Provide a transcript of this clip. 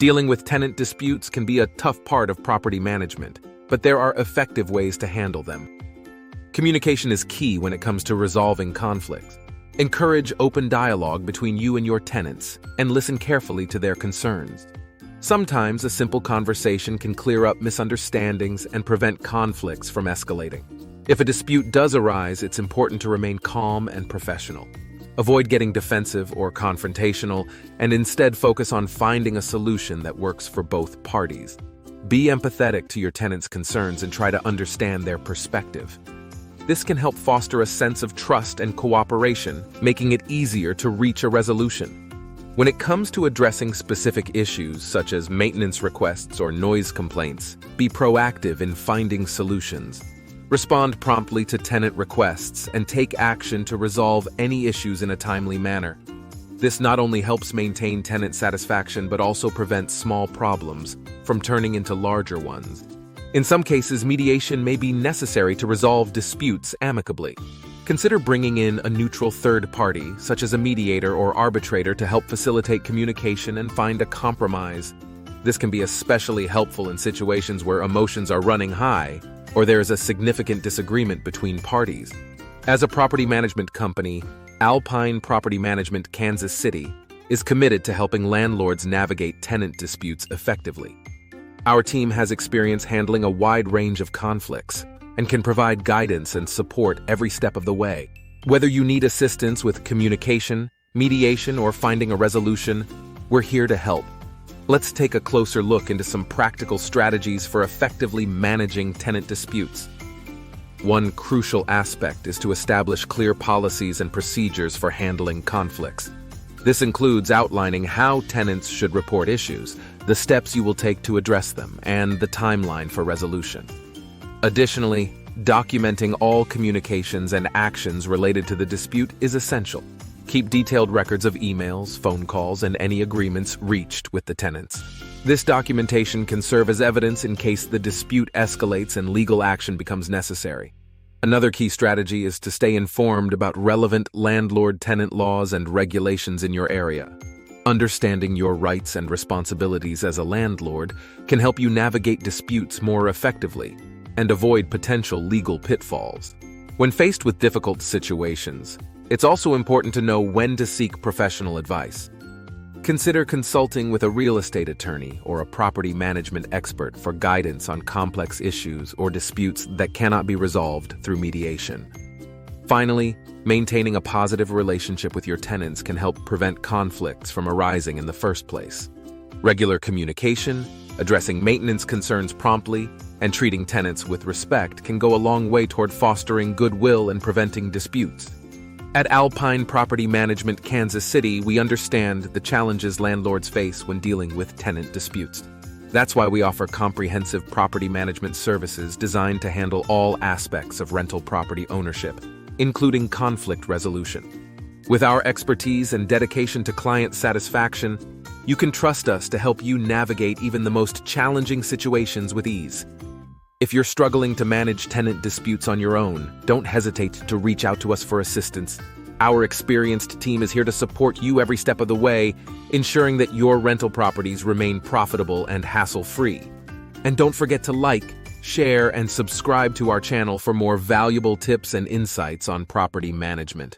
Dealing with tenant disputes can be a tough part of property management, but there are effective ways to handle them. Communication is key when it comes to resolving conflicts. Encourage open dialogue between you and your tenants and listen carefully to their concerns. Sometimes a simple conversation can clear up misunderstandings and prevent conflicts from escalating. If a dispute does arise, it's important to remain calm and professional. Avoid getting defensive or confrontational, and instead focus on finding a solution that works for both parties. Be empathetic to your tenants' concerns and try to understand their perspective. This can help foster a sense of trust and cooperation, making it easier to reach a resolution. When it comes to addressing specific issues such as maintenance requests or noise complaints, be proactive in finding solutions. Respond promptly to tenant requests and take action to resolve any issues in a timely manner. This not only helps maintain tenant satisfaction but also prevents small problems from turning into larger ones. In some cases, mediation may be necessary to resolve disputes amicably. Consider bringing in a neutral third party, such as a mediator or arbitrator, to help facilitate communication and find a compromise. This can be especially helpful in situations where emotions are running high or there is a significant disagreement between parties. As a property management company, Alpine Property Management, Kansas City, is committed to helping landlords navigate tenant disputes effectively. Our team has experience handling a wide range of conflicts and can provide guidance and support every step of the way. Whether you need assistance with communication, mediation, or finding a resolution, we're here to help. Let's take a closer look into some practical strategies for effectively managing tenant disputes. One crucial aspect is to establish clear policies and procedures for handling conflicts. This includes outlining how tenants should report issues, the steps you will take to address them, and the timeline for resolution. Additionally, documenting all communications and actions related to the dispute is essential. Keep detailed records of emails, phone calls, and any agreements reached with the tenants. This documentation can serve as evidence in case the dispute escalates and legal action becomes necessary. Another key strategy is to stay informed about relevant landlord-tenant laws and regulations in your area. Understanding your rights and responsibilities as a landlord can help you navigate disputes more effectively and avoid potential legal pitfalls. When faced with difficult situations, it's also important to know when to seek professional advice. Consider consulting with a real estate attorney or a property management expert for guidance on complex issues or disputes that cannot be resolved through mediation. Finally, maintaining a positive relationship with your tenants can help prevent conflicts from arising in the first place. Regular communication, addressing maintenance concerns promptly, and treating tenants with respect can go a long way toward fostering goodwill and preventing disputes. At Alpine Property Management, Kansas City, we understand the challenges landlords face when dealing with tenant disputes. That's why we offer comprehensive property management services designed to handle all aspects of rental property ownership, including conflict resolution. With our expertise and dedication to client satisfaction, you can trust us to help you navigate even the most challenging situations with ease. If you're struggling to manage tenant disputes on your own, don't hesitate to reach out to us for assistance. Our experienced team is here to support you every step of the way, ensuring that your rental properties remain profitable and hassle-free. And don't forget to like, share, and subscribe to our channel for more valuable tips and insights on property management.